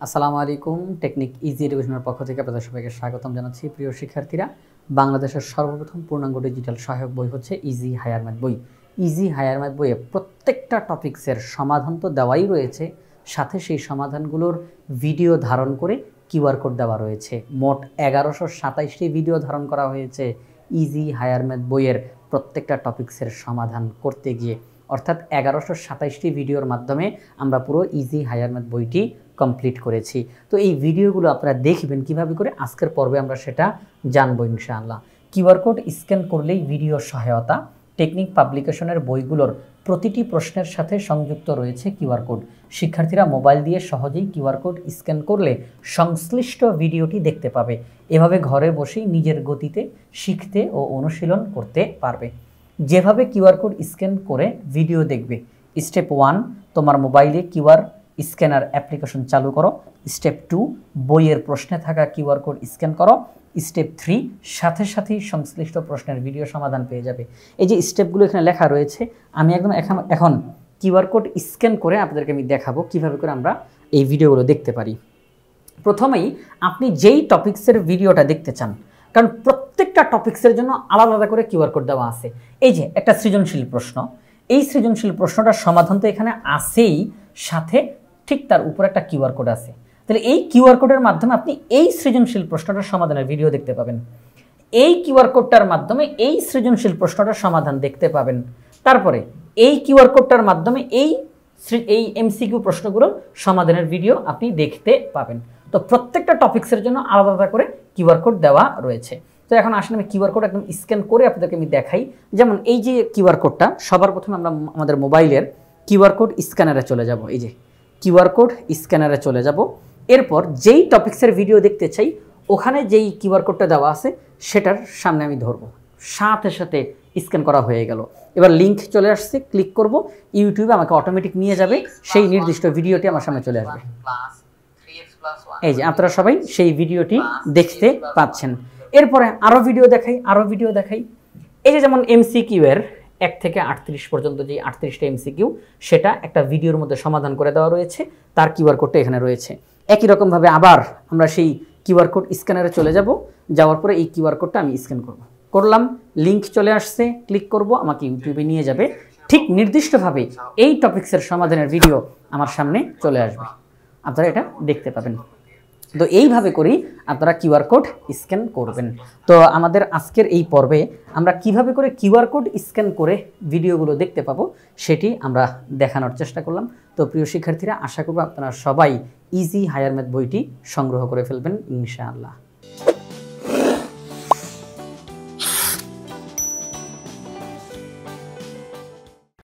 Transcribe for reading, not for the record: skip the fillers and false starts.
আসসালামু আলাইকুম। Technique easy এডুকেশনের পক্ষ থেকে আপনাদের সবাইকে স্বাগতম জানাচ্ছি। প্রিয় শিক্ষার্থীরা, বাংলাদেশের সর্বপ্রথম পূর্ণাঙ্গ ডিজিটাল সহায়ক বই হচ্ছে ইজি হায়ার ম্যাথ বই। ইজি হায়ার ম্যাথ বইয়ে প্রত্যেকটা টপিক্সের সমাধান তো দেওয়াই রয়েছে, সাথে সেই সমাধানগুলোর ভিডিও ধারণ করে কিউআর কোড দেওয়া রয়েছে। মোট 1127টি ভিডিও ধারণ করা হয়েছে ইজি হায়ার ম্যাথ বইয়ের প্রত্যেকটা টপিক্সের সমাধান করতে গিয়ে, অর্থাৎ 1127টি ভিডিওর মাধ্যমে আমরা পুরো ইজি হায়ার ম্যাথ বইটি কমপ্লিট করেছি। তো এই ভিডিওগুলো আপনারা দেখবেন কিভাবে করে, আজকের পর্বে আমরা সেটা জানবো ইনশাআল্লাহ। কিউআর কোড স্ক্যান করলেই ভিডিও সহায়তা। টেকনিক পাবলিকেশনের বইগুলোর প্রতিটি প্রশ্নের সাথে সংযুক্ত রয়েছে কিউআর কোড। শিক্ষার্থীরা মোবাইল দিয়ে সহজেই কিউআর কোড স্ক্যান করলে সংশ্লিষ্ট ভিডিওটি দেখতে পাবে। এভাবে ঘরে বসেই নিজের গতিতে শিখতে ও অনুশীলন করতে পারবে। যেভাবে কিউআর কোড স্ক্যান করে ভিডিও দেখবে। স্টেপ 1, তোমার মোবাইলে কিউআর স্ক্যানার অ্যাপ্লিকেশন চালু করো। স্টেপ 2, বইয়ের প্রশ্নে থাকা কিউআর কোড স্ক্যান করো। স্টেপ 3, সাথে সাথেই সংশ্লিষ্ট প্রশ্নের ভিডিও সমাধান পেয়ে যাবে। এই যে স্টেপগুলো এখানে লেখা রয়েছে, আমি একদম এখন কিউআর কোড স্ক্যান করে আপনাদেরকে আমি দেখাবো কিভাবে করে আমরা এই ভিডিওগুলো দেখতে পারি। প্রথমেই আপনি যেই টপিক্সের ভিডিওটা দেখতে চান, কারণ প্রত্যেকটা টপিক্সের জন্য আলাদা আলাদা করে কিউআর কোড দেওয়া আছে। এই যে একটা সৃজনশীল প্রশ্ন, এই সৃজনশীল প্রশ্নটার সমাধান তো এখানে আছেই, সাথে ঠিক তার উপর একটা কিউআর কোড আছে। তাহলে এই কিউআর কোডের মাধ্যমে আপনি এই সৃজনশীল প্রশ্নটার সমাধানের ভিডিও দেখতে পাবেন। এই কিউআর কোডটার মাধ্যমে এই সৃজনশীল প্রশ্নটার সমাধান দেখতে পাবেন। তারপরে এই কিউআর কোডটার মাধ্যমে এই এমসিকিউ প্রশ্নগুলোর সমাধানের ভিডিও আপনি দেখতে পাবেন। তো প্রত্যেকটা টপিক্সের জন্য আলাদা আলাদা করে কিউআর কোড দেওয়া রয়েছে। তো এখন আসলে আমি কিউআর কোড একদম স্ক্যান করে আপনাদেরকে আমি দেখাই। যেমন এই যে কিউআর কোডটা, সবার প্রথমে আমরা আমাদের মোবাইলের কিউআর কোড স্ক্যানারে চলে যাব। এই যে কিউআর কোড স্ক্যানারে চলে যাব। এরপর যেই টপিক্সের ভিডিও দেখতে চাই, ওখানে যেই কিউআর কোডটা দেওয়া আছে সেটার সামনে আমি ধরবো, সাথে সাথে স্ক্যান করা হয়ে গেল। এবার লিঙ্ক চলে আসছে, ক্লিক করব, ইউটিউবে আমাকে অটোমেটিক নিয়ে যাবে, সেই নির্দিষ্ট ভিডিওটি আমার সামনে চলে আসবে। এই যে আপনারা সবাই সেই ভিডিওটি দেখতে পাচ্ছেন। এরপরে আরও ভিডিও দেখাই। এই যে যেমন এমসিকিউ এর 1 থেকে 38 পর্যন্ত যে 38টা এমসিকিউ, সেটা একটা ভিডিওর মধ্যে সমাধান করে দেওয়া রয়েছে, তার কিউআর কোডটা এখানে রয়েছে। একই রকমভাবে আবার আমরা সেই কিউআর কোড স্ক্যানারে চলে যাব, যাওয়ার পরে এই কিউআর কোডটা আমি স্ক্যান করলাম, লিঙ্ক চলে আসছে, ক্লিক করব, আমাকে ইউটিউবে নিয়ে যাবে। ঠিক নির্দিষ্টভাবে এই টপিক্সের সমাধানের ভিডিও আমার সামনে চলে আসবে, আপনারা এটা দেখতে পাবেন। তো এইভাবে করেই আপনারা কিউআর কোড স্ক্যান করবেন। তো আমাদের আজকের এই পর্বে আমরা কিভাবে করে কিউআর কোড স্ক্যান করে ভিডিওগুলো দেখতে পাবো সেটি আমরা দেখানোর চেষ্টা করলাম। তো প্রিয় শিক্ষার্থীরা, আশা করব আপনারা সবাই ইজি হায়ার ম্যাথ বইটি সংগ্রহ করে ফেলবেন ইনশাআল্লাহ।